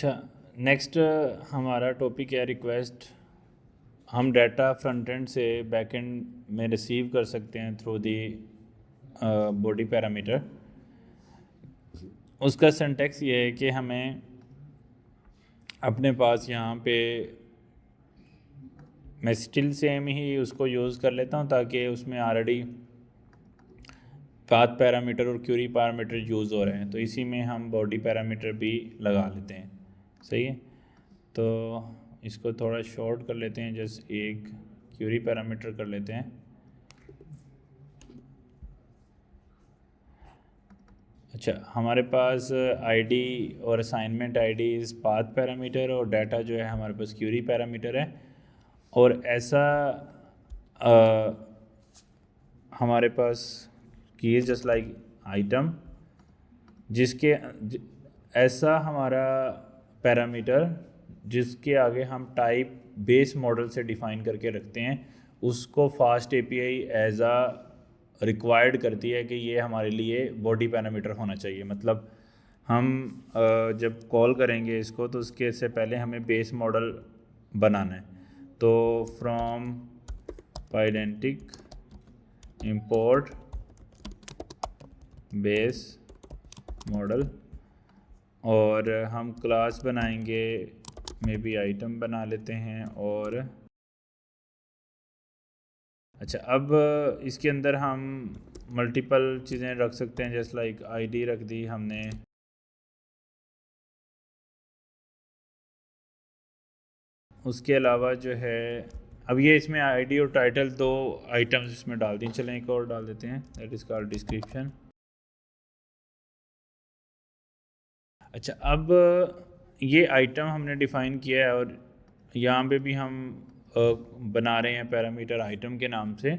अच्छा, नेक्स्ट हमारा टॉपिक है रिक्वेस्ट। हम डाटा फ्रंट एंड से बैक एंड में रिसीव कर सकते हैं थ्रू दी बॉडी पैरामीटर। उसका सिंटैक्स ये है कि हमें अपने पास यहाँ पे मैं स्टिल सेम ही उसको यूज़ कर लेता हूँ ताकि उसमें ऑलरेडी पाथ पैरामीटर और क्यूरी पैरामीटर यूज़ हो रहे हैं, तो इसी में हम बॉडी पैरामीटर भी लगा लेते हैं। सही है, तो इसको थोड़ा शॉर्ट कर लेते हैं, जस्ट एक क्यूरी पैरामीटर कर लेते हैं। अच्छा, हमारे पास आईडी और असाइनमेंट आईडी इस पाथ पैरामीटर और डाटा जो है हमारे पास क्यूरी पैरामीटर है। और ऐसा हमारे पास की इज़ जस्ट लाइक आइटम, जिसके ऐसा हमारा पैरामीटर जिसके आगे हम टाइप बेस मॉडल से डिफ़ाइन करके रखते हैं, उसको फास्ट एपीआई एज आ रिक्वायर्ड करती है कि ये हमारे लिए बॉडी पैरामीटर होना चाहिए। मतलब हम जब कॉल करेंगे इसको तो उसके से पहले हमें बेस मॉडल बनाना है। तो फ्रॉम पाइडेंटिक इंपोर्ट बेस मॉडल, और हम क्लास बनाएंगे, मे बी आइटम बना लेते हैं। और अच्छा, अब इसके अंदर हम मल्टीपल चीज़ें रख सकते हैं, जैसे लाइक आईडी रख दी हमने। उसके अलावा जो है अब ये इसमें आईडी और टाइटल दो आइटम्स इसमें डाल दी। चलें एक और डाल देते हैं, दैट इज़ कॉल्ड डिस्क्रिप्शन। अच्छा, अब ये आइटम हमने डिफ़ाइन किया है और यहाँ पे भी हम बना रहे हैं पैरामीटर आइटम के नाम से।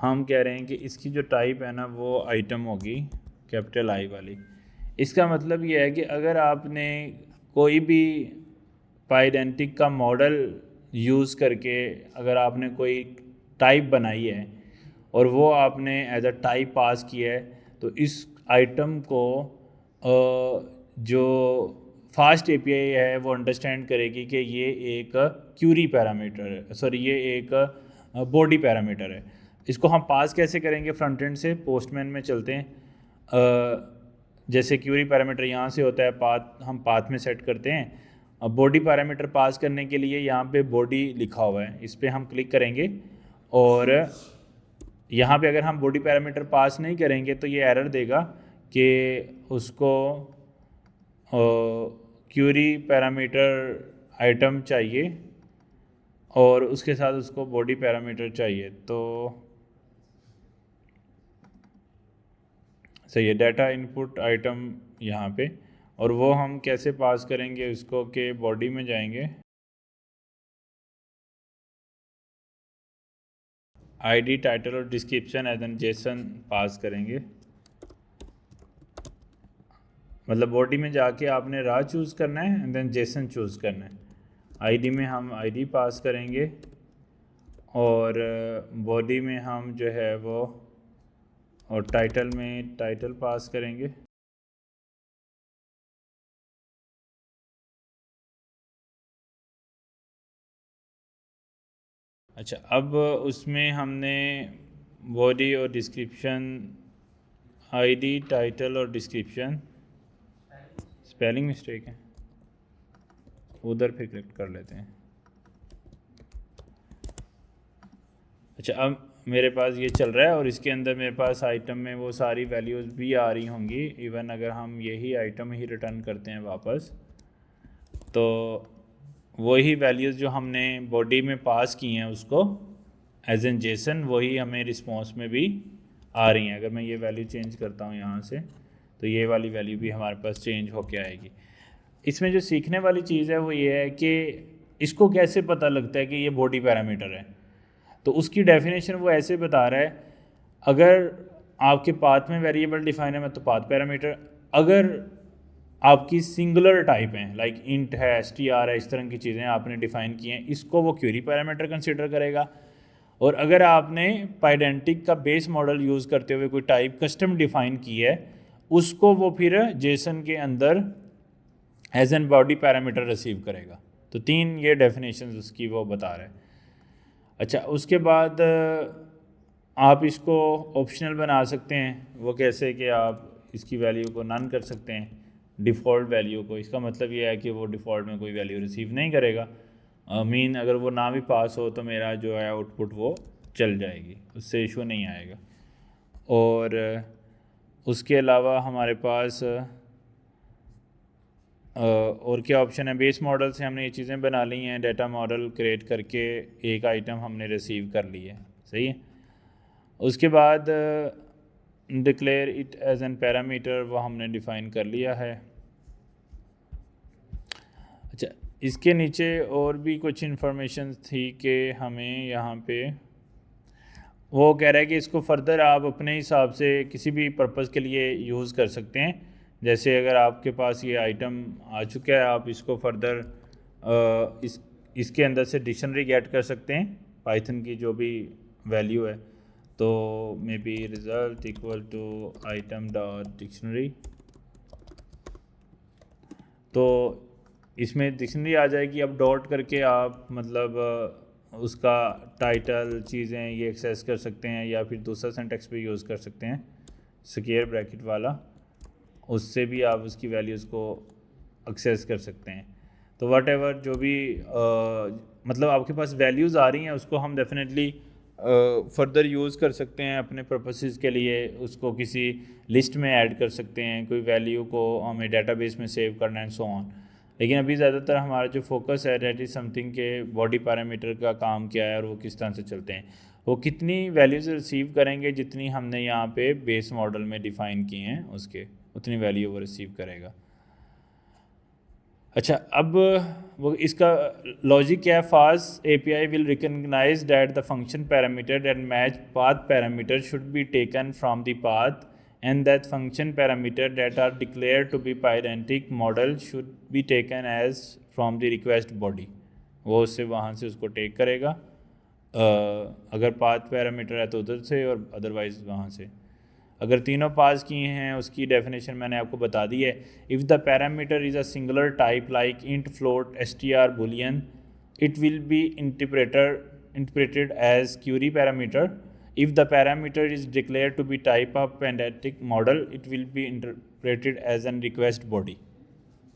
हम कह रहे हैं कि इसकी जो टाइप है ना वो आइटम होगी, कैपिटल आई वाली। इसका मतलब ये है कि अगर आपने कोई भी पाइडेंटिक का मॉडल यूज़ करके अगर आपने कोई टाइप बनाई है और वो आपने एज अ टाइप पास किया है, तो इस आइटम को जो फास्ट एपीआई है वो अंडरस्टैंड करेगी कि ये एक क्यूरी पैरामीटर है, सॉरी ये एक बॉडी पैरामीटर है। इसको हम पास कैसे करेंगे फ्रंट एंड से? पोस्टमैन में चलते हैं। जैसे क्यूरी पैरामीटर यहाँ से होता है, पाथ हम पाथ में सेट करते हैं। अब बॉडी पैरामीटर पास करने के लिए यहाँ पे बॉडी लिखा हुआ है, इस पर हम क्लिक करेंगे और यहाँ पे अगर हम बॉडी पैरामीटर पास नहीं करेंगे तो ये एरर देगा कि उसको क्यूरी पैरामीटर आइटम चाहिए और उसके साथ उसको बॉडी पैरामीटर चाहिए। तो सही है, डाटा इनपुट आइटम यहाँ पे, और वो हम कैसे पास करेंगे उसको कि बॉडी में जाएंगे, आईडी टाइटल और डिस्क्रिप्शन एज एन जेसन पास करेंगे। मतलब बॉडी में जाके आपने राह चूज़ करना है एंड देन जेसन चूज़ करना है। आईडी में हम आईडी पास करेंगे और बॉडी में हम जो है वो, और टाइटल में टाइटल पास करेंगे। अच्छा, अब उसमें हमने बॉडी और डिस्क्रिप्शन, आईडी टाइटल और डिस्क्रिप्शन, स्पेलिंग मिस्टेक है उधर फिर करेक्ट कर लेते हैं। अच्छा, अब मेरे पास ये चल रहा है और इसके अंदर मेरे पास आइटम में वो सारी वैल्यूज़ भी आ रही होंगी। इवन अगर हम यही आइटम ही रिटर्न करते हैं वापस, तो वही वैल्यूज़ जो हमने बॉडी में पास की हैं उसको एज एन जेसन, वही हमें रिस्पॉन्स में भी आ रही हैं। अगर मैं ये वैल्यू चेंज करता हूँ यहाँ से, तो ये वाली वैल्यू भी हमारे पास चेंज होके आएगी। इसमें जो सीखने वाली चीज़ है वो ये है कि इसको कैसे पता लगता है कि ये बॉडी पैरामीटर है। तो उसकी डेफिनेशन वो ऐसे बता रहा है, अगर आपके पाथ में वेरिएबल डिफाइन है तो पाथ पैरामीटर, अगर आपकी सिंगुलर टाइप हैं लाइक इंट है, str है, इस तरह की चीज़ें आपने डिफ़ाइन की हैं, इसको वो क्यूरी पैरामीटर कंसिडर करेगा। और अगर आपने पाइडेंटिक का बेस मॉडल यूज़ करते हुए कोई टाइप कस्टम डिफ़ाइन की है, उसको वो फिर जेसन के अंदर as an body parameter receive करेगा। तो 3 ये डेफिनेशन उसकी वो बता रहा है। अच्छा, उसके बाद आप इसको ऑप्शनल बना सकते हैं। वो कैसे कि आप इसकी वैल्यू को नन कर सकते हैं, डिफ़ॉल्ट वैल्यू को। इसका मतलब ये है कि वो डिफ़ॉल्ट में कोई वैल्यू रिसीव नहीं करेगा। मीन अगर वो ना भी पास हो तो मेरा जो है आउटपुट वो चल जाएगी, उससे इशू नहीं आएगा। और उसके अलावा हमारे पास और क्या ऑप्शन है। बेस मॉडल से हमने ये चीज़ें बना ली हैं, डाटा मॉडल क्रिएट करके एक आइटम हमने रिसीव कर ली है, सही है। उसके बाद declare it as an parameter, वो हमने डिफ़ाइन कर लिया है। अच्छा, इसके नीचे और भी कुछ इंफॉर्मेशन थी कि हमें यहाँ पे वो कह रहा है कि इसको फर्दर आप अपने हिसाब से किसी भी पर्पज़ के लिए यूज़ कर सकते हैं। जैसे अगर आपके पास ये आइटम आ चुका है, आप इसको फर्दर इसके अंदर से डिक्शनरी गेट कर सकते हैं, पाइथन की जो भी वैल्यू है। तो may be result equal to item dot dictionary, तो इसमें डिक्शनरी आ जाएगी। अब डॉट करके आप मतलब उसका टाइटल चीज़ें ये एक्सेस कर सकते हैं, या फिर दूसरा सिंटेक्स भी यूज़ कर सकते हैं स्क्वायर ब्रैकेट वाला, उससे भी आप उसकी वैल्यूज़ को एक्सेस कर सकते हैं। तो वट एवर जो भी मतलब आपके पास वैल्यूज़ आ रही हैं उसको हम डेफिनेटली फर्दर यूज़ कर सकते हैं अपने पर्पसेस के लिए। उसको किसी लिस्ट में ऐड कर सकते हैं, कोई वैल्यू को हमें डेटाबेस में सेव करना है, सो ऑन। लेकिन अभी ज़्यादातर हमारा जो फोकस है दैट इज़ समथिंग के बॉडी पैरामीटर का काम क्या है और वो किस तरह से चलते हैं। वो कितनी वैल्यूज़ रिसीव करेंगे जितनी हमने यहाँ पे बेस मॉडल में डिफ़ाइन की हैं, उसके उतनी वैल्यू वो रिसीव करेगा। अच्छा, अब वो इसका लॉजिक क्या है। Fast API will recognise that the function parameter that match path parameter should be taken from the path and that function parameter that are declared to be parentic model should be taken as from the request body। वो उससे वहाँ से उसको take करेगा, अगर path parameter है तो उधर से, और अदरवाइज वहाँ से। अगर तीनों पास किए हैं उसकी डेफिनेशन मैंने आपको बता दी है। If the parameter is a singular type like int, float, str, boolean, it will be interpreted as query parameter। If the parameter is declared to be type of parentic model, it will be interpreted as an request body।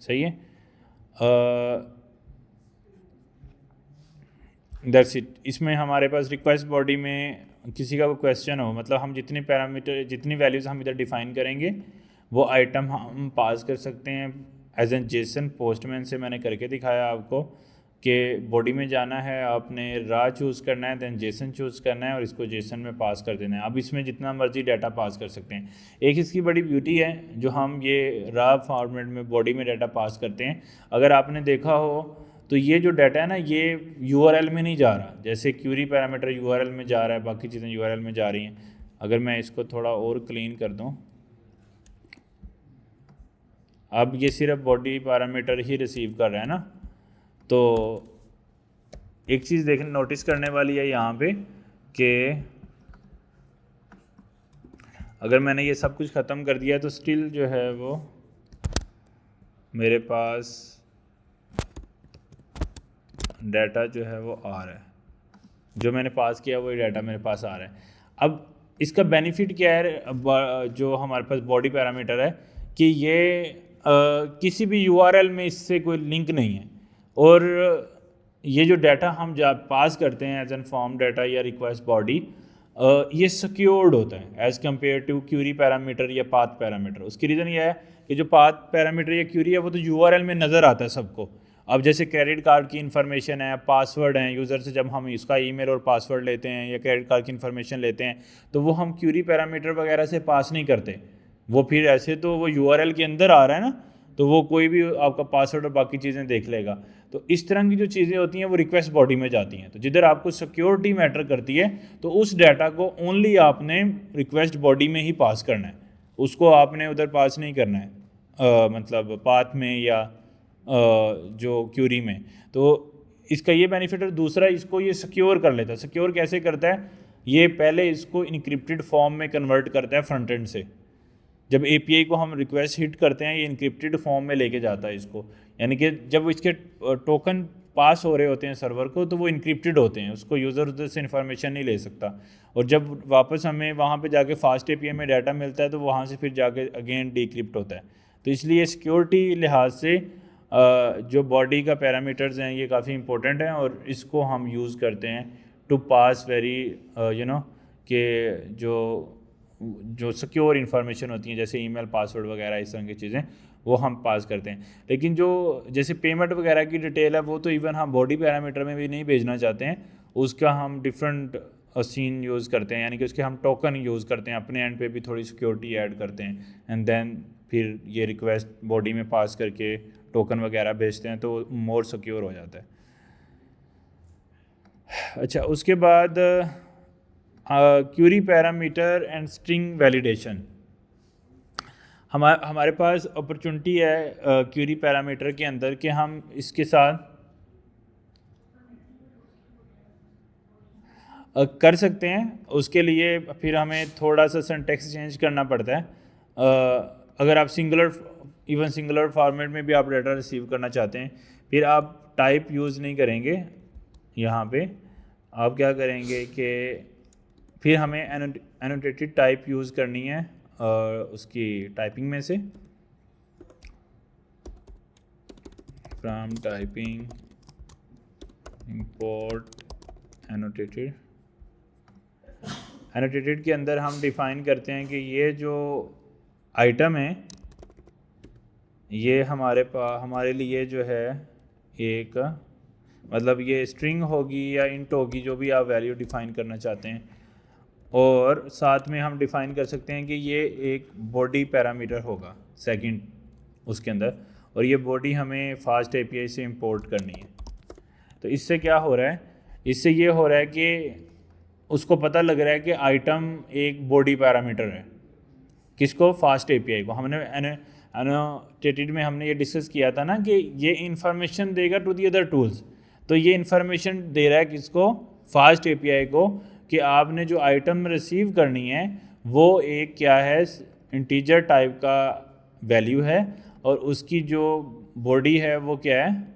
सही है। That's it. इसमें हमारे पास request body में किसी का कोई question हो, मतलब हम जितनी पैरामीटर जितनी वैल्यूज़ हम इधर डिफ़ाइन करेंगे वो आइटम हम पास कर सकते हैं एज एन जेसन। पोस्टमैन से मैंने करके दिखाया आपको कि बॉडी में जाना है, आपने रा चूज़ करना है, दैन जेसन चूज़ करना है और इसको जेसन में पास कर देना है। अब इसमें जितना मर्जी डाटा पास कर सकते हैं। एक इसकी बड़ी ब्यूटी है, जो हम ये रा फॉर्मेट में बॉडी में डाटा पास करते हैं, अगर आपने देखा हो तो ये जो डाटा है ना ये URL में नहीं जा रहा। जैसे क्यूरी पैरामीटर URL में जा रहा है, बाकी चीज़ें URL में जा रही हैं। अगर मैं इसको थोड़ा और क्लीन कर दूँ, अब ये सिर्फ बॉडी पैरामीटर ही रिसीव कर रहा है ना। तो एक चीज़ देखने नोटिस करने वाली है यहाँ पे कि अगर मैंने ये सब कुछ ख़त्म कर दिया तो स्टिल जो है वो मेरे पास डाटा जो है वो आ रहा है, जो मैंने पास किया वही डाटा मेरे पास आ रहा है। अब इसका बेनिफिट क्या है, जो हमारे पास बॉडी पैरामीटर है, कि ये किसी भी URL में इससे कोई लिंक नहीं है, और ये जो डाटा हम पास करते हैं एज एन फॉर्म डाटा या रिक्वेस्ट बॉडी, ये सिक्योर्ड होता है as compare to query parameter या पाथ पैरामीटर। उसकी रीज़न ये है कि जो पाथ पैरामीटर या क्यूरी है वो तो URL में नज़र आता है सबको। अब जैसे क्रेडिट कार्ड की इन्फॉर्मेशन है, पासवर्ड हैं, यूज़र से जब हम इसका ईमेल और पासवर्ड लेते हैं या क्रेडिट कार्ड की इन्फॉर्मेशन लेते हैं तो वो हम क्यूरी पैरामीटर वगैरह से पास नहीं करते। वो फिर ऐसे तो वो URL के अंदर आ रहा है ना, तो वो कोई भी आपका पासवर्ड और बाकी चीज़ें देख लेगा। तो इस तरह की जो चीज़ें होती हैं वो रिक्वेस्ट बॉडी में जाती हैं। तो जिधर आपको सिक्योरिटी मैटर करती है तो उस डाटा को ओनली आपने रिक्वेस्ट बॉडी में ही पास करना है, उसको आपने उधर पास नहीं करना है मतलब पाथ में या जो क्यूरी में। तो इसका ये बेनिफिट है। दूसरा, इसको ये सिक्योर कर लेता है। सिक्योर कैसे करता है, ये पहले इसको इनक्रिप्टेड फॉर्म में कन्वर्ट करता है फ्रंट एंड से। जब API को हम रिक्वेस्ट हिट करते हैं ये इनक्रिप्टेड फॉर्म में लेके जाता है इसको। यानी कि जब इसके टोकन पास हो रहे होते हैं सर्वर को तो वो इनक्रिप्टेड होते हैं, उसको यूज़र उधर से इन्फॉर्मेशन नहीं ले सकता। और जब वापस हमें वहाँ पे जाके फास्ट एपीआई में डाटा मिलता है तो वहाँ से फिर जाके अगेन डिक्रिप्ट होता है। तो इसलिए सिक्योरिटी लिहाज से जो बॉडी का पैरामीटर्स हैं ये काफ़ी इंपॉर्टेंट हैं और इसको हम यूज़ करते हैं टू पास वेरी कि जो सिक्योर इन्फॉर्मेशन होती हैं जैसे ईमेल पासवर्ड वगैरह इस तरह की चीज़ें वो हम पास करते हैं। लेकिन जो जैसे पेमेंट वगैरह की डिटेल है वो तो इवन हम बॉडी पैरामीटर में भी नहीं भेजना चाहते हैं, उसका हम डिफरेंट सीन यूज़ करते हैं, यानी कि उसके हम टोकन यूज़ करते हैं, अपने एंड पे भी थोड़ी सिक्योरिटी ऐड करते हैं एंड देन फिर ये रिक्वेस्ट बॉडी में पास करके टोकन वगैरह भेजते हैं तो मोर सिक्योर हो जाता है। अच्छा, उसके बाद query parameter and string validation. हमारे पास अपॉर्चुनिटी है क्यूरी पैरामीटर के अंदर कि हम इसके साथ कर सकते हैं। उसके लिए फिर हमें थोड़ा सा सिंटैक्स चेंज करना पड़ता है। अगर आप सिंगुलर फॉर्मेट में भी आप डाटा रिसीव करना चाहते हैं, फिर आप टाइप यूज़ नहीं करेंगे, यहाँ पे आप क्या करेंगे कि फिर हमें एनोटेटेड टाइप यूज़ करनी है उसकी टाइपिंग में से, फ्रॉम टाइपिंग इंपोर्ट एनोटेटेड के अंदर हम डिफ़ाइन करते हैं कि ये जो आइटम है ये हमारे लिए जो है एक मतलब ये स्ट्रिंग होगी या इंट होगी, जो भी आप वैल्यू डिफ़ाइन करना चाहते हैं। और साथ में हम डिफ़ाइन कर सकते हैं कि ये एक बॉडी पैरामीटर होगा सेकंड उसके अंदर, और ये बॉडी हमें फास्ट एपीआई से इंपोर्ट करनी है। तो इससे क्या हो रहा है, इससे ये हो रहा है कि उसको पता लग रहा है कि आइटम एक बॉडी पैरामीटर है। किसको? फास्ट एपीआई को। हमने एनोटेटेड में हमने ये डिस्कस किया था ना कि ये इन्फॉर्मेशन देगा टू दी अदर टूल्स। तो ये इन्फॉर्मेशन दे रहा है किसको? फास्ट एपीआई को, कि आपने जो आइटम रिसीव करनी है वो एक क्या है, इंटीजर टाइप का वैल्यू है, और उसकी जो बॉडी है वो क्या है,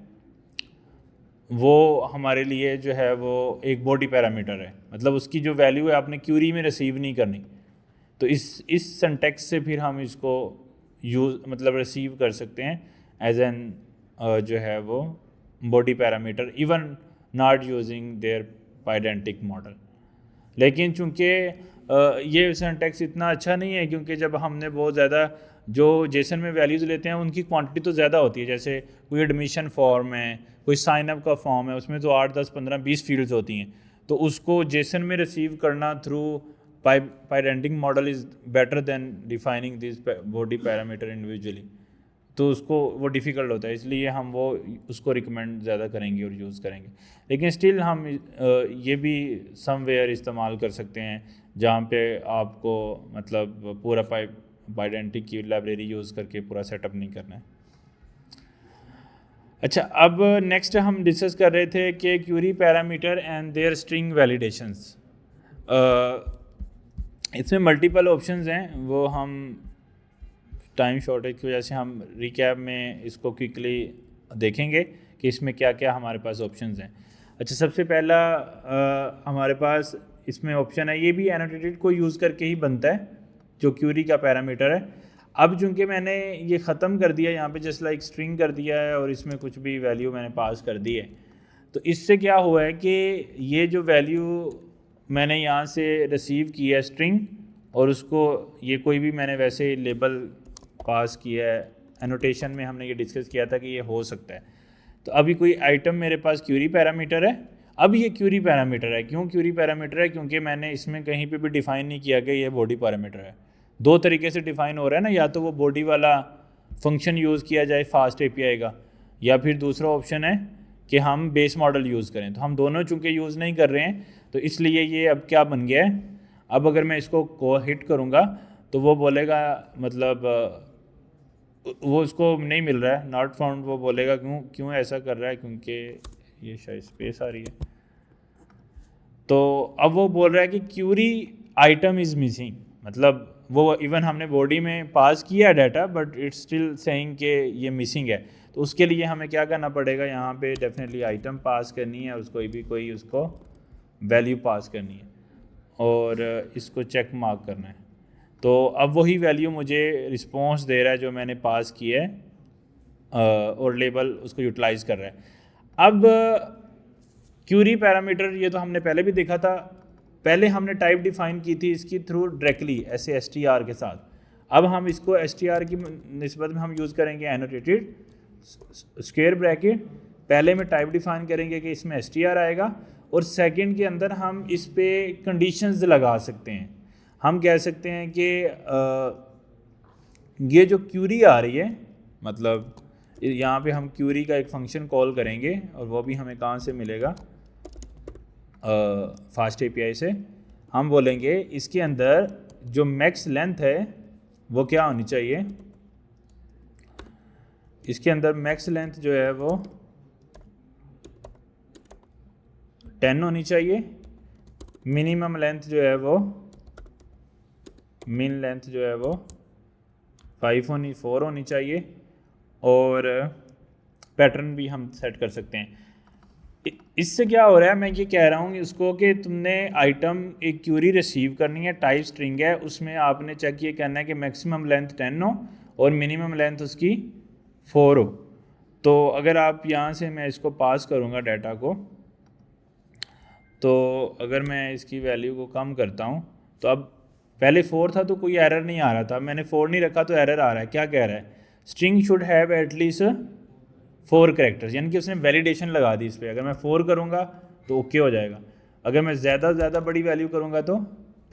वो हमारे लिए जो है वो एक बॉडी पैरामीटर है। मतलब उसकी जो वैल्यू है आपने क्यूरी में रिसीव नहीं करनी। तो इस सिंटैक्स से फिर हम इसको मतलब रिसीव कर सकते हैं एज एन जो है वो body parameter, even not using their Pydantic model. लेकिन चूंकि ये सिंटैक्स इतना अच्छा नहीं है, क्योंकि जब हमने बहुत ज़्यादा जो जेसन में वैल्यूज़ लेते हैं उनकी क्वांटिटी तो ज़्यादा होती है। जैसे कोई एडमिशन फॉर्म है, कोई साइनअप का फॉर्म है, उसमें तो 8, 10, 15, 20 फील्ड्स होती हैं। तो उसको जेसन में रिसीव करना through Pydantic model is better than defining this body parameter individually. तो उसको वो डिफ़िकल्ट होता है, इसलिए हम वो उसको रिकमेंड ज़्यादा करेंगे और यूज़ करेंगे। लेकिन स्टिल हम ये भी समवेयर इस्तेमाल कर सकते हैं जहाँ पे आपको मतलब पूरा पाइडेंटिक की लाइब्रेरी यूज़ करके पूरा सेटअप नहीं करना है। अच्छा, अब नेक्स्ट हम डिस्कस कर रहे थे कि query parameter and their string validations. इसमें मल्टीपल ऑप्शंस हैं, वो हम टाइम शॉर्टेज की वजह से हम रिकैप में इसको क्विकली देखेंगे कि इसमें क्या क्या हमारे पास ऑप्शंस हैं। अच्छा, सबसे पहला हमारे पास इसमें ऑप्शन है, ये भी एनोटेटेड को यूज़ करके ही बनता है जो क्यूरी का पैरामीटर है। अब चूँकि मैंने ये ख़त्म कर दिया यहाँ पे, जस्ट लाइक स्ट्रिंग कर दिया है और इसमें कुछ भी वैल्यू मैंने पास कर दी है, तो इससे क्या हुआ है कि ये जो वैल्यू मैंने यहाँ से रिसीव की है स्ट्रिंग, और उसको ये कोई भी मैंने वैसे लेबल पास किया है। एनोटेशन में हमने ये डिस्कस किया था कि ये हो सकता है। तो अभी कोई आइटम मेरे पास क्यूरी पैरामीटर है। अब ये क्यूरी पैरामीटर है, क्यों क्यूरी पैरामीटर है? क्योंकि मैंने इसमें कहीं पे भी डिफ़ाइन नहीं किया कि ये बॉडी पैरामीटर है। दो तरीके से डिफ़ाइन हो रहा है ना, या तो वो बॉडी वाला फंक्शन यूज़ किया जाए फास्ट एपीआई का, या फिर दूसरा ऑप्शन है कि हम बेस मॉडल यूज़ करें। तो हम दोनों चूँकि यूज़ नहीं कर रहे हैं, तो इसलिए ये अब क्या बन गया है, अब अगर मैं इसको हिट करूँगा तो वो बोलेगा, मतलब वो उसको नहीं मिल रहा है, नॉट फाउंड, वो बोलेगा क्यों ऐसा कर रहा है, क्योंकि ये शायद स्पेस आ रही है। तो अब वो बोल रहा है कि क्यूरी आइटम इज़ मिसिंग, मतलब वो इवन हमने बॉडी में पास किया data but it's still saying कि ये मिसिंग है। तो तो उसके लिए हमें क्या करना पड़ेगा, यहाँ पे डेफिनेटली आइटम पास करनी है और उसको भी कोई उसको वैल्यू पास करनी है और इसको चेक मार्क करना है। तो अब वही वैल्यू मुझे रिस्पॉन्स दे रहा है जो मैंने पास किया है और लेबल उसको यूटिलाइज़ कर रहा है। अब क्यूरी पैरामीटर ये तो हमने पहले भी देखा था, पहले हमने टाइप डिफाइन की थी इसकी थ्रू डायरेक्टली ऐसे str के साथ। अब हम इसको str की निस्बत में हम यूज़ करेंगे एनोटेटेड स्क्वायर ब्रैकेट। पहले में टाइप डिफाइन करेंगे कि इसमें str आएगा और सेकंड के अंदर हम इस पे कंडीशंस लगा सकते हैं। हम कह सकते हैं कि ये जो क्यूरी आ रही है, मतलब यहाँ पे हम क्यूरी का एक फंक्शन कॉल करेंगे और वो भी हमें कहाँ से मिलेगा, फास्ट एपीआई से। हम बोलेंगे इसके अंदर जो मैक्स लेंथ है वो क्या होनी चाहिए, इसके अंदर मैक्स लेंथ जो है वो 10 होनी चाहिए, मिनिमम लेंथ जो है वो मिन लेंथ जो है वो 4 होनी चाहिए और पैटर्न भी हम सेट कर सकते हैं। इससे क्या हो रहा है, मैं ये कह रहा हूँ उसको कि तुमने आइटम एक क्यूरी रिसीव करनी है, टाइप स्ट्रिंग है, उसमें आपने चेक ये करना है कि मैक्सिमम लेंथ 10 हो और मिनिमम लेंथ उसकी 4 हो। तो अगर आप यहाँ से मैं इसको पास करूँगा डाटा को, तो अगर मैं इसकी वैल्यू को कम करता हूँ तो अब पहले 4 था तो कोई एरर नहीं आ रहा था, मैंने 4 नहीं रखा तो एरर आ रहा है। क्या कह रहा है, string should have at least 4 characters, यानी कि उसने वैलिडेशन लगा दी इस पर। अगर मैं 4 करूँगा तो ओके हो जाएगा, अगर मैं ज़्यादा बड़ी वैल्यू करूँगा तो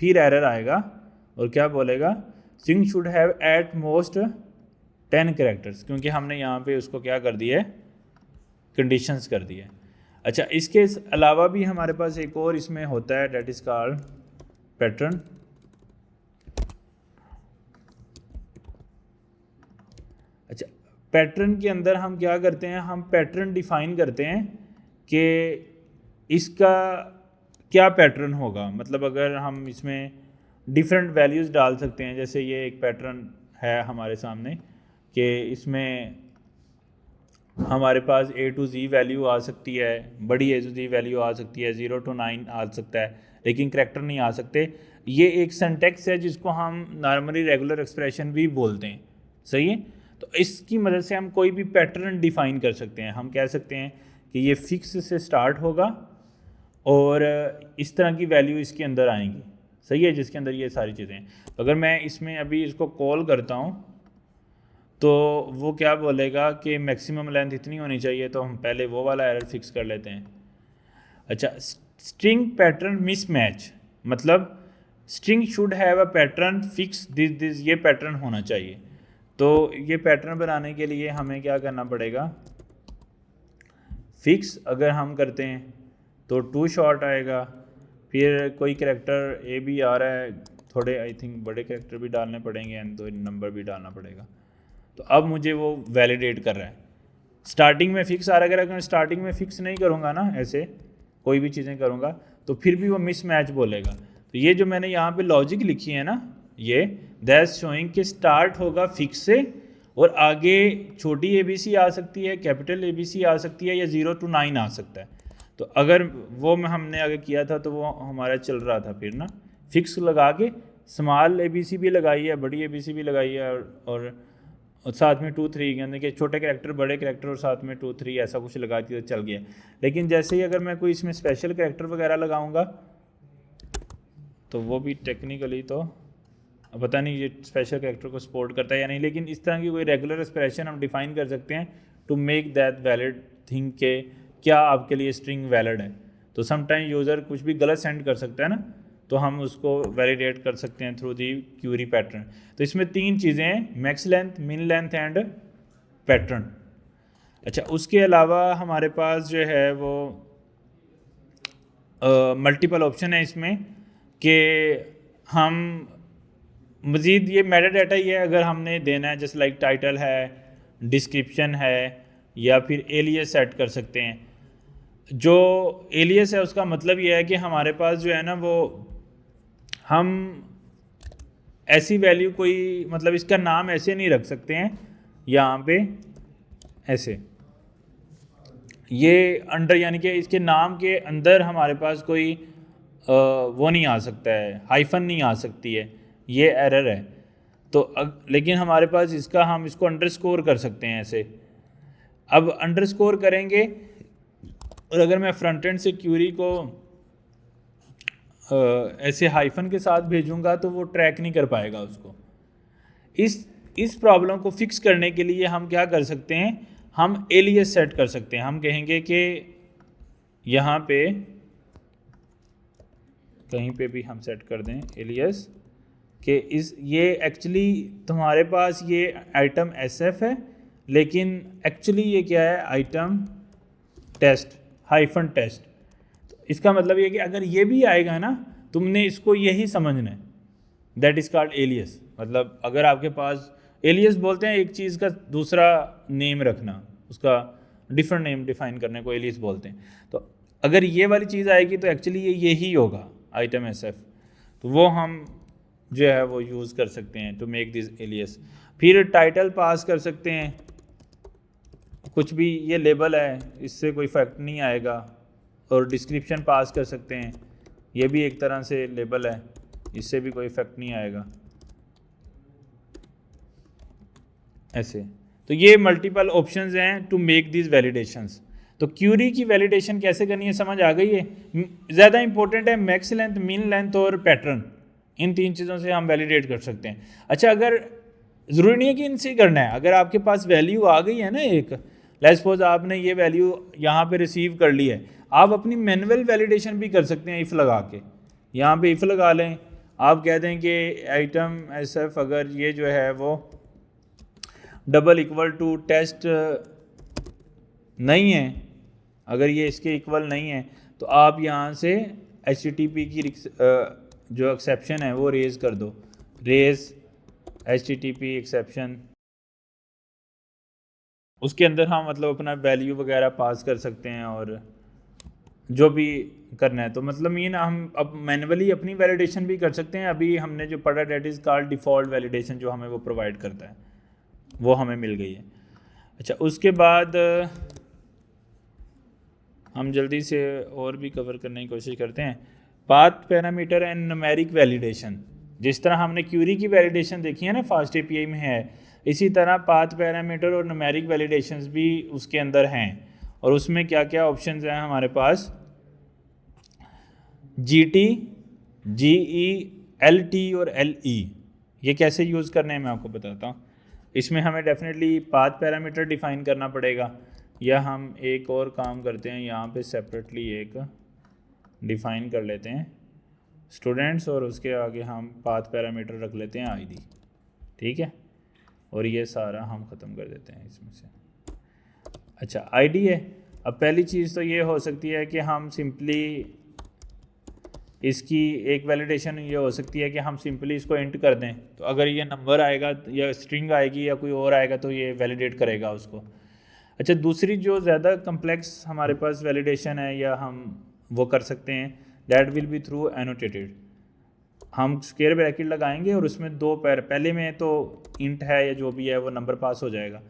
फिर एरर आएगा और क्या बोलेगा, string should have at most 10 characters, क्योंकि हमने यहाँ पे उसको क्या कर दिया है, कंडीशंस कर दिया है। अच्छा, इसके अलावा भी हमारे पास एक और इसमें होता है डेट इज़ कॉल्ड पैटर्न। अच्छा, पैटर्न के अंदर हम क्या करते हैं, हम पैटर्न डिफाइन करते हैं कि इसका क्या पैटर्न होगा। मतलब अगर हम इसमें डिफरेंट वैल्यूज़ डाल सकते हैं, जैसे ये एक पैटर्न है हमारे सामने कि इसमें हमारे पास A to Z वैल्यू आ सकती है, बड़ी A to Z वैल्यू आ सकती है, 0 to 9 आ सकता है, लेकिन करैक्टर नहीं आ सकते। ये एक सिंटैक्स है जिसको हम नॉर्मली रेगुलर एक्सप्रेशन भी बोलते हैं, सही है। तो इसकी मदद से हम कोई भी पैटर्न डिफाइन कर सकते हैं। हम कह सकते हैं कि ये फिक्स से स्टार्ट होगा और इस तरह की वैल्यू इसके अंदर आएंगी, सही है, जिसके अंदर ये सारी चीज़ें हैं। तो अगर मैं इसमें अभी इसको कॉल करता हूँ तो वो क्या बोलेगा कि मैक्सिमम लेंथ इतनी होनी चाहिए, तो हम पहले वो वाला एरर फिक्स कर लेते हैं। अच्छा, स्ट्रिंग पैटर्न मिसमैच, मतलब string should have a pattern fix this ये पैटर्न होना चाहिए। तो ये पैटर्न बनाने के लिए हमें क्या करना पड़ेगा, फिक्स अगर हम करते हैं तो टू शॉर्ट आएगा, फिर कोई करैक्टर ए भी आ रहा है, थोड़े आई थिंक बड़े करैक्टर भी डालने पड़ेंगे एंड तो नंबर भी डालना पड़ेगा। तो अब मुझे वो वैलिडेट कर रहा है, स्टार्टिंग में फिक्स आ रहा है। अगर मैं स्टार्टिंग में फिक्स नहीं करूँगा ना, ऐसे कोई भी चीज़ें करूँगा तो फिर भी वो मिसमैच बोलेगा। तो ये जो मैंने यहाँ पे लॉजिक लिखी है ना, ये दैट्स शोइंग कि स्टार्ट होगा फिक्स से और आगे छोटी ABC आ सकती है, कैपिटल ABC आ सकती है, या 0 to 9 आ सकता है। तो अगर वो में हमने आगे किया था तो वो हमारा चल रहा था फिर ना, फिक्स लगा के स्मॉल ABC भी लगाई है, बड़ी ABC भी लगाई है और साथ में 2 3, यानी कि छोटे करैक्टर बड़े करैक्टर और साथ में 2 3 ऐसा कुछ लगा दिया तो चल गया। लेकिन जैसे ही अगर मैं कोई इसमें स्पेशल करैक्टर वगैरह लगाऊंगा तो वो भी टेक्निकली तो पता नहीं ये स्पेशल करैक्टर को सपोर्ट करता है या नहीं, लेकिन इस तरह की कोई रेगुलर एक्सप्रेशन हम डिफाइन कर सकते हैं to make that valid thing के क्या आपके लिए स्ट्रिंग वैलिड है। तो समटाइम यूज़र कुछ भी गलत सेंड कर सकता है ना, तो हम उसको वैलिडेट कर सकते हैं थ्रू दी क्यूरी पैटर्न। तो इसमें 3 चीज़ें हैं, max length, min length and pattern. अच्छा, उसके अलावा हमारे पास जो है वो मल्टीपल ऑप्शन है इसमें कि हम मज़ीद ये मेटा डाटा ही है, अगर हमने देना है जैसे लाइक टाइटल है, डिस्क्रिप्शन है, या फिर एलियस सेट कर सकते हैं। जो एलियस है उसका मतलब ये है कि हमारे पास जो है ना वो हम ऐसी वैल्यू कोई मतलब इसका नाम ऐसे नहीं रख सकते हैं यहाँ पे ऐसे। ये अंडर यानी कि इसके नाम के अंदर हमारे पास कोई वो नहीं आ सकता है, हाइफन नहीं आ सकती है, ये एरर है। तो लेकिन हमारे पास इसका हम इसको अंडरस्कोर कर सकते हैं ऐसे। अब अंडरस्कोर करेंगे और अगर मैं फ्रंट एंड से क्यूरी को ऐसे हाइफन के साथ भेजूंगा तो वो ट्रैक नहीं कर पाएगा उसको। इस प्रॉब्लम को फिक्स करने के लिए हम क्या कर सकते हैं, हम एलियस सेट कर सकते हैं। हम कहेंगे कि यहाँ पे कहीं पे भी हम सेट कर दें एलियस कि ये एक्चुअली तुम्हारे पास ये आइटम SF है, लेकिन एक्चुअली ये क्या है, आइटम टेस्ट हाइफन टेस्ट। तो इसका मतलब ये कि अगर ये भी आएगा ना, तुमने इसको यही समझना है, दैट इज़ कॉल्ड एलियस। मतलब अगर आपके पास एलियस बोलते हैं एक चीज़ का दूसरा नेम रखना, उसका डिफरेंट नेम डिफाइन करने को एलियस बोलते हैं। तो अगर ये वाली चीज़ आएगी तो एक्चुअली ये यही होगा आइटम SF। तो वो हम जो है वो यूज़ कर सकते हैं टू मेक दिस एलियस। फिर टाइटल पास कर सकते हैं, कुछ भी, ये लेबल है, इससे कोई फर्क नहीं आएगा। और डिस्क्रिप्शन पास कर सकते हैं, ये भी एक तरह से लेबल है, इससे भी कोई इफेक्ट नहीं आएगा ऐसे। तो ये मल्टीपल ऑप्शंस हैं टू मेक दिस वैलिडेशंस। तो क्यूरी की वैलिडेशन कैसे करनी है समझ आ गई है। ज़्यादा इंपॉर्टेंट है मैक्स लेंथ, मीन लेंथ और पैटर्न, इन 3 चीज़ों से हम वैलिडेट कर सकते हैं। अच्छा, अगर ज़रूरी नहीं है कि इनसे करना है, अगर आपके पास वैल्यू आ गई है ना एक, लेट्स सपोज आपने ये वैल्यू यहाँ पे रिसीव कर ली है, आप अपनी मैनुअल वैलिडेशन भी कर सकते हैं इफ़ लगा के। यहाँ पे इफ़ लगा लें, आप कह दें कि आइटम SF अगर ये जो है वो डबल इक्वल टू टेस्ट नहीं है, अगर ये इसके इक्वल नहीं है, तो आप यहाँ से HTTP की जो एक्सेप्शन है वो रेज़ कर दो, रेज़ HTTP एक्सेप्शन। उसके अंदर हम मतलब अपना वैल्यू वगैरह पास कर सकते हैं और जो भी करना है। तो मतलब ये ना, हम अब मैनुअली अपनी वैलिडेशन भी कर सकते हैं। अभी हमने जो पढ़ा that is called default validation, जो हमें वो प्रोवाइड करता है, वो हमें मिल गई है। अच्छा, उसके बाद हम जल्दी से और भी कवर करने की कोशिश करते हैं, path parameter and numeric validation. जिस तरह हमने क्यूरी की वैलिडेशन देखी है ना फास्ट API में है, इसी तरह पाथ पैरामीटर और न्यूमेरिक वैलिडेशंस भी उसके अंदर हैं। और उसमें क्या क्या ऑप्शंस हैं हमारे पास, GT, GE, LT और LE। ये कैसे यूज़ करने हैं मैं आपको बताता हूँ। इसमें हमें डेफिनेटली पाथ पैरामीटर डिफ़ाइन करना पड़ेगा, या हम एक और काम करते हैं, यहाँ पे सेपरेटली एक डिफ़ाइन कर लेते हैं स्टूडेंट्स, और उसके आगे हम पाथ पैरामीटर रख लेते हैं ID, ठीक है। और ये सारा हम ख़त्म कर देते हैं इसमें से। अच्छा, ID है। अब पहली चीज़ तो ये हो सकती है कि हम सिंपली इसकी एक वैलिडेशन ये हो सकती है कि हम सिंपली इसको इंट कर दें, तो अगर ये नंबर आएगा या स्ट्रिंग आएगी या कोई और आएगा तो ये वैलिडेट करेगा उसको। अच्छा, दूसरी जो ज़्यादा कम्प्लेक्स हमारे पास वैलिडेशन है या हम वो कर सकते हैं, that will be through annotated. हम स्क्वायर ब्रैकेट लगाएंगे और उसमें 2 पैर, पहले में तो इंट है या जो भी है वो नंबर पास हो जाएगा,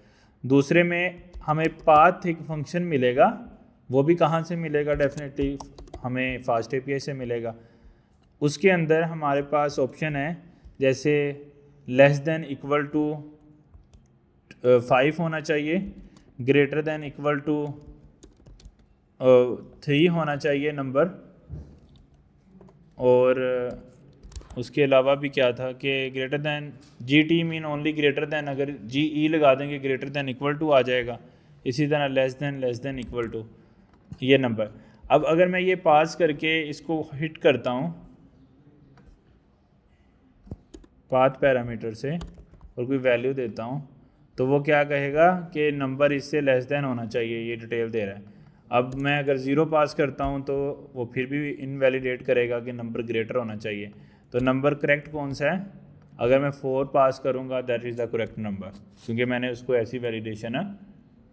दूसरे में हमें पाथ एक फंक्शन मिलेगा, वो भी कहाँ से मिलेगा, डेफिनेटली हमें फास्ट API से मिलेगा। उसके अंदर हमारे पास ऑप्शन है जैसे लेस देन इक्वल टू 5 होना चाहिए, ग्रेटर देन इक्वल टू 3 होना चाहिए नंबर, और उसके अलावा भी क्या था कि greater than GT mean only greater than, अगर GE लगा देंगे ग्रेटर दैन इक्वल टू आ जाएगा। इसी तरह लेस देन इक्वल टू ये नंबर। अब अगर मैं ये पास करके इसको हिट करता हूँ पाथ पैरामीटर से और कोई वैल्यू देता हूँ, तो वो क्या कहेगा कि नंबर इससे लेस देन होना चाहिए, ये डिटेल दे रहा है। अब मैं अगर 0 पास करता हूँ तो वो फिर भी इनवैलिडेट करेगा कि नंबर ग्रेटर होना चाहिए। तो नंबर करेक्ट कौन सा है, अगर मैं 4 पास करूँगा that is the correct number, क्योंकि मैंने उसको ऐसी वैलिडेशन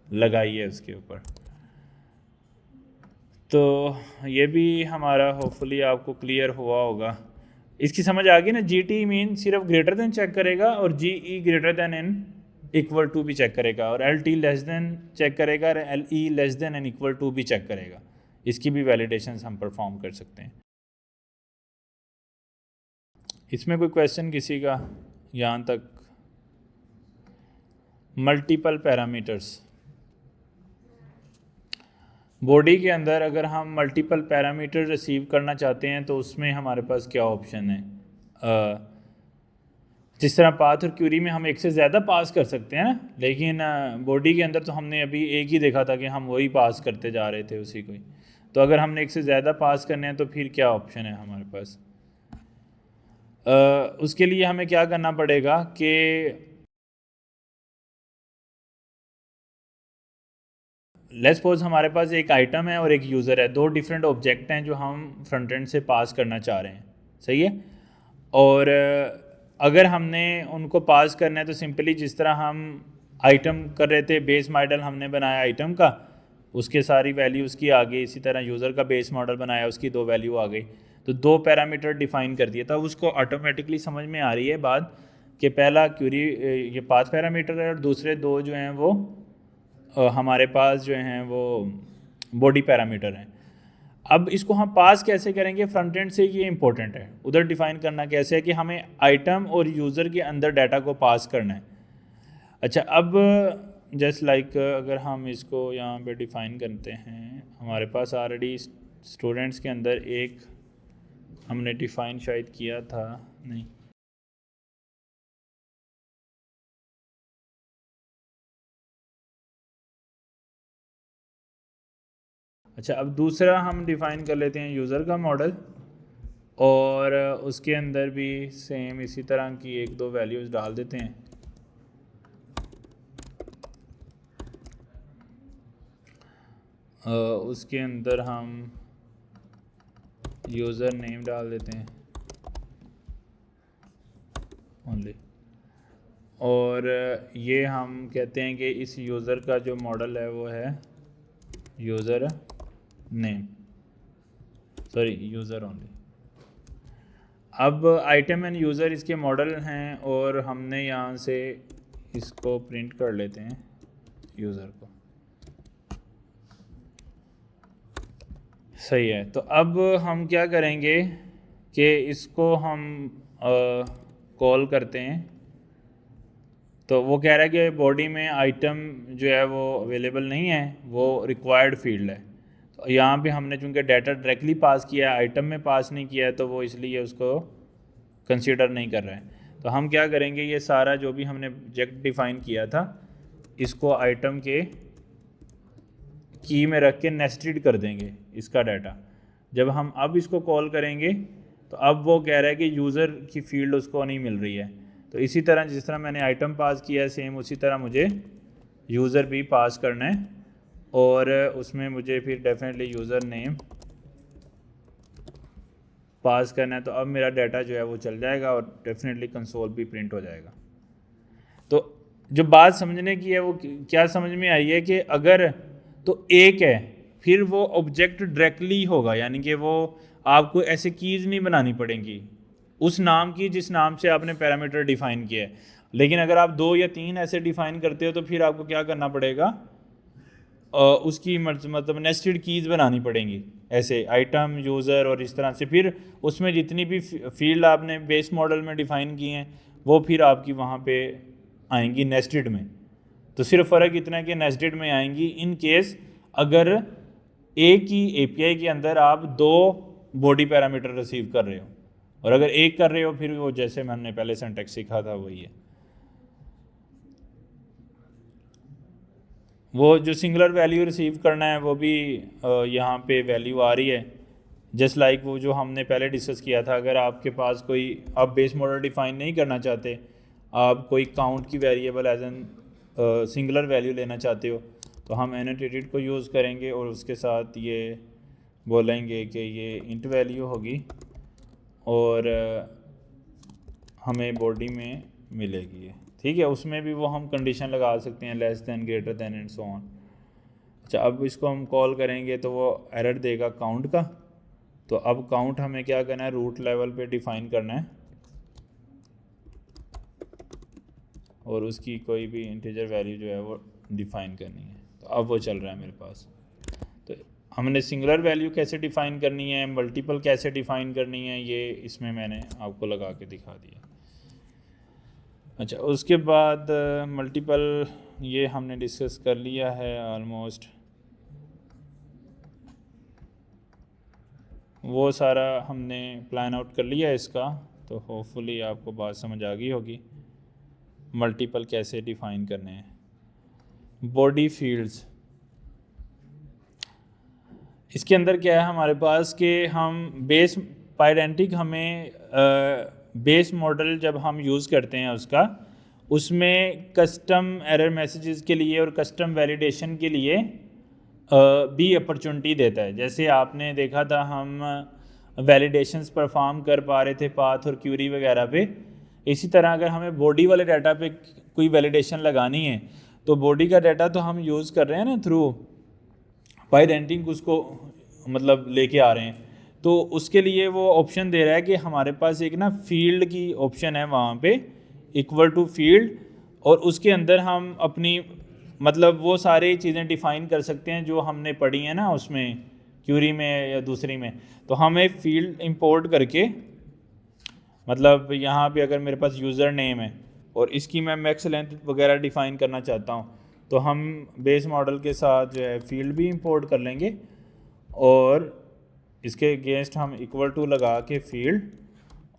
लगाई है उसके ऊपर। तो ये भी हमारा होपफुली आपको क्लियर हुआ होगा। इसकी समझ आ गई ना। GT मीन सिर्फ ग्रेटर देन चेक करेगा और GE greater than in equal to भी चेक करेगा, और L T less than check करेगा, और L E less than and equal to भी चेक करेगा। इसकी भी वैलिडेशंस हम परफॉर्म कर सकते हैं। इसमें कोई क्वेश्चन किसी का यहाँ तक? मल्टीपल पैरामीटर्स, बॉडी के अंदर अगर हम मल्टीपल पैरामीटर रिसीव करना चाहते हैं तो उसमें हमारे पास क्या ऑप्शन है? जिस तरह पाथ और क्यूरी में हम एक से ज़्यादा पास कर सकते हैं ना, लेकिन बॉडी के अंदर तो हमने अभी एक ही देखा था कि हम वही पास करते जा रहे थे उसी को ही। तो अगर हमने एक से ज़्यादा पास करने हैं तो फिर क्या ऑप्शन है हमारे पास? उसके लिए हमें क्या करना पड़ेगा कि लेट्स सपोज हमारे पास एक आइटम है और एक यूज़र है, दो डिफरेंट ऑब्जेक्ट हैं जो हम फ्रंट एंड से पास करना चाह रहे हैं, सही है। और अगर हमने उनको पास करना है तो सिंपली जिस तरह हम आइटम कर रहे थे, बेस मॉडल हमने बनाया आइटम का, उसके सारी वैल्यू उसकी आ गई, इसी तरह यूज़र का बेस मॉडल बनाया, उसकी दो वैल्यू आ गई, तो दो पैरामीटर डिफाइन कर दिया था। उसको ऑटोमेटिकली समझ में आ रही है बात कि पहला क्यूरी ये पाथ पैरामीटर है और दूसरे दो जो हैं वो हमारे पास जो हैं वो बॉडी पैरामीटर हैं। अब इसको हम पास कैसे करेंगे फ्रंट एंड से, ये इंपॉर्टेंट है। उधर डिफाइन करना कैसे है कि हमें आइटम और यूज़र के अंदर डाटा को पास करना है। अच्छा, अब जस्ट लाइक अगर हम इसको यहाँ पे डिफाइन करते हैं, हमारे पास ऑलरेडी स्टूडेंट्स के अंदर एक हमने डिफाइन शायद किया था, नहीं, अच्छा अब दूसरा हम डिफ़ाइन कर लेते हैं यूज़र का मॉडल, और उसके अंदर भी सेम इसी तरह की एक दो वैल्यूज़ डाल देते हैं। उसके अंदर हम यूज़र नेम डाल देते हैं ओनली, और ये हम कहते हैं कि इस यूज़र का जो मॉडल है वो है user name, sorry user only. अब आइटम एंड यूज़र इसके मॉडल हैं और हमने यहाँ से इसको प्रिंट कर लेते हैं यूज़र को, सही है। तो अब हम क्या करेंगे कि इसको हम कॉल करते हैं, तो वो कह रहा है कि बॉडी में आइटम जो है वो अवेलेबल नहीं है, वो रिक्वायर्ड फील्ड है। तो यहाँ पे हमने चूँकि डाटा डायरेक्टली पास किया है, आइटम में पास नहीं किया है, तो वो इसलिए उसको कंसीडर नहीं कर रहे हैं। तो हम क्या करेंगे, ये सारा जो भी हमने ऑब्जेक्ट डिफ़ाइन किया था इसको आइटम के की में रख के नेस्टेड कर देंगे इसका डाटा। जब हम अब इसको कॉल करेंगे तो अब वो कह रहा है कि यूज़र की फ़ील्ड उसको नहीं मिल रही है। तो इसी तरह जिस तरह मैंने आइटम पास किया है सेम उसी तरह मुझे यूज़र भी पास करना है, और उसमें मुझे फिर डेफिनेटली यूज़र नेम पास करना है। तो अब मेरा डाटा जो है वो चल जाएगा और डेफिनेटली कंसोल भी प्रिंट हो जाएगा। तो जो बात समझने की है वो क्या समझ में आई है कि अगर तो एक है फिर वो ऑब्जेक्ट डायरेक्टली होगा, यानी कि वो आपको ऐसे कीज़ नहीं बनानी पड़ेंगी उस नाम की जिस नाम से आपने पैरामीटर डिफ़ाइन किया है। लेकिन अगर आप दो या तीन ऐसे डिफ़ाइन करते हो तो फिर आपको क्या करना पड़ेगा, उसकी मतलब नेस्टेड कीज़ बनानी पड़ेंगी ऐसे आइटम यूज़र, और इस तरह से फिर उसमें जितनी भी फील्ड आपने बेस मॉडल में डिफ़ाइन की हैं वो फिर आपकी वहाँ पे आएंगी नेस्टेड में। तो सिर्फ फ़र्क इतना है कि नेस्टेड में आएंगी इन केस अगर एक ही एपीआई के अंदर आप दो बॉडी पैरामीटर रिसीव कर रहे हो, और अगर एक कर रहे हो फिर वो जैसे हमने पहले सिंटैक्स सीखा था वही है। वो जो सिंगुलर वैल्यू रिसीव करना है वो भी यहाँ पे वैल्यू आ रही है, जस्ट लाइक वो जो हमने पहले डिस्कस किया था। अगर आपके पास कोई आप बेस मॉडल डिफ़ाइन नहीं करना चाहते, आप कोई काउंट की variable as an singular value लेना चाहते हो, तो हम एनोटेटेड को यूज़ करेंगे और उसके साथ ये बोलेंगे कि ये इंट वैल्यू होगी और हमें बॉडी में मिलेगी, ठीक है। उसमें भी वो हम कंडीशन लगा सकते हैं less than, greater than and so on. अच्छा, अब इसको हम कॉल करेंगे तो वो एरर देगा काउंट का। तो अब काउंट हमें क्या करना है, रूट लेवल पे डिफ़ाइन करना है। और उसकी कोई भी इंटीजर वैल्यू जो है वो डिफ़ाइन करनी है। तो अब वो चल रहा है मेरे पास। तो हमने सिंगुलर वैल्यू कैसे डिफ़ाइन करनी है, मल्टीपल कैसे डिफ़ाइन करनी है, ये इसमें मैंने आपको लगा के दिखा दिया। अच्छा, उसके बाद मल्टीपल ये हमने डिस्कस कर लिया है ऑलमोस्ट, वो सारा हमने प्लान आउट कर लिया है इसका। तो होपफुली आपको बात समझ आ गई होगी मल्टीपल कैसे डिफ़ाइन करने हैं। बॉडी फील्ड्स, इसके अंदर क्या है हमारे पास कि हम बेस पाइडेंटिक हमें बेस मॉडल जब हम यूज़ करते हैं उसमें कस्टम एरर मैसेजेस के लिए और कस्टम वैलिडेशन के लिए भी अपॉर्चुनिटी देता है। जैसे आपने देखा था हम वैलिडेशंस परफॉर्म कर पा रहे थे पाथ और क्यूरी वगैरह पे, इसी तरह अगर हमें बॉडी वाले डाटा पे कोई वैलिडेशन लगानी है तो बॉडी का डाटा तो हम यूज़ कर रहे हैं ना थ्रू पाइडेंटिक, उसको मतलब लेके आ रहे हैं, तो उसके लिए वो ऑप्शन दे रहा है कि हमारे पास एक ना फील्ड की ऑप्शन है वहाँ पे इक्वल टू फील्ड, और उसके अंदर हम अपनी मतलब वो सारी चीज़ें डिफ़ाइन कर सकते हैं जो हमने पढ़ी हैं ना उसमें क्यूरी में या दूसरी में। तो हम एक फील्ड इंपोर्ट करके, मतलब यहाँ पे अगर मेरे पास यूज़र नेम है और इसकी मैं मैक्स लेंथ वगैरह डिफ़ाइन करना चाहता हूँ, तो हम बेस मॉडल के साथ जो है फील्ड भी इंपोर्ट कर लेंगे और इसके अगेंस्ट हम इक्वल टू लगा के फील्ड,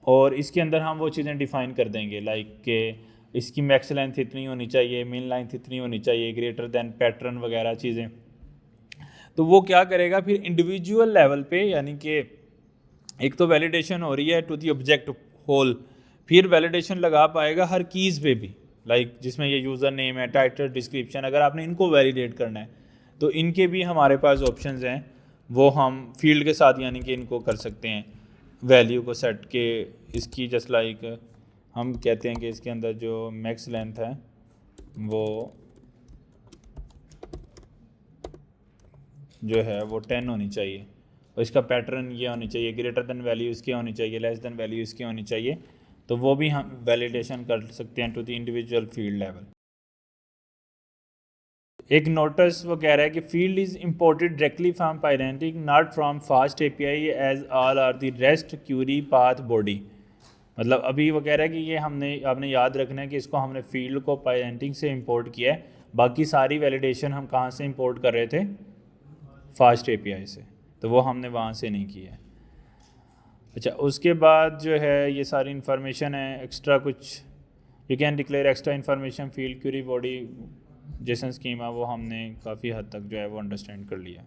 और इसके अंदर हम वो चीज़ें डिफ़ाइन कर देंगे लाइक के इसकी मैक्स लेंथ इतनी होनी चाहिए, मिन लेंथ इतनी होनी चाहिए, ग्रेटर देन पैटर्न वगैरह चीज़ें। तो वो क्या करेगा फिर इंडिविजुअल लेवल पे, यानी कि एक तो वैलिडेशन हो रही है टू दी ऑब्जेक्ट होल, फिर वैलिडेशन लगा पाएगा हर कीज़ पे भी, लाइक जिसमें ये यूज़र नेम है, टाइटल, डिस्क्रिप्शन, अगर आपने इनको वैलिडेट करना है तो इनके भी हमारे पास ऑप्शंस हैं, वो हम फील्ड के साथ यानी कि इनको कर सकते हैं वैल्यू को सेट के। इसकी जस्ट लाइक हम कहते हैं कि इसके अंदर जो मैक्स लेंथ है वो जो है वो 10 होनी चाहिए, और इसका पैटर्न ये होनी चाहिए, ग्रेटर देन वैल्यू इसकी होनी चाहिए, लेस देन वैल्यू इसकी होनी चाहिए। तो वो भी हम वैलिडेशन कर सकते हैं to the individual field level. एक नोटिस वो कह रहा है कि field is imported directly from Pydantic not from FastAPI as all are the rest query path body. मतलब अभी वो कह रहा है कि ये आपने याद रखना है कि इसको हमने फील्ड को पाइडेंटिक से इंपोर्ट किया है, बाकी सारी वैलिडेशन हम कहाँ से इंपोर्ट कर रहे थे, फास्ट एपीआई से, तो वो हमने वहाँ से नहीं किया है। अच्छा, उसके बाद जो है ये सारी इन्फॉर्मेशन है एक्स्ट्रा कुछ, you can declare extra information field query body JSON schema, वो हमने काफ़ी हद तक जो है वो अंडरस्टैंड कर लिया।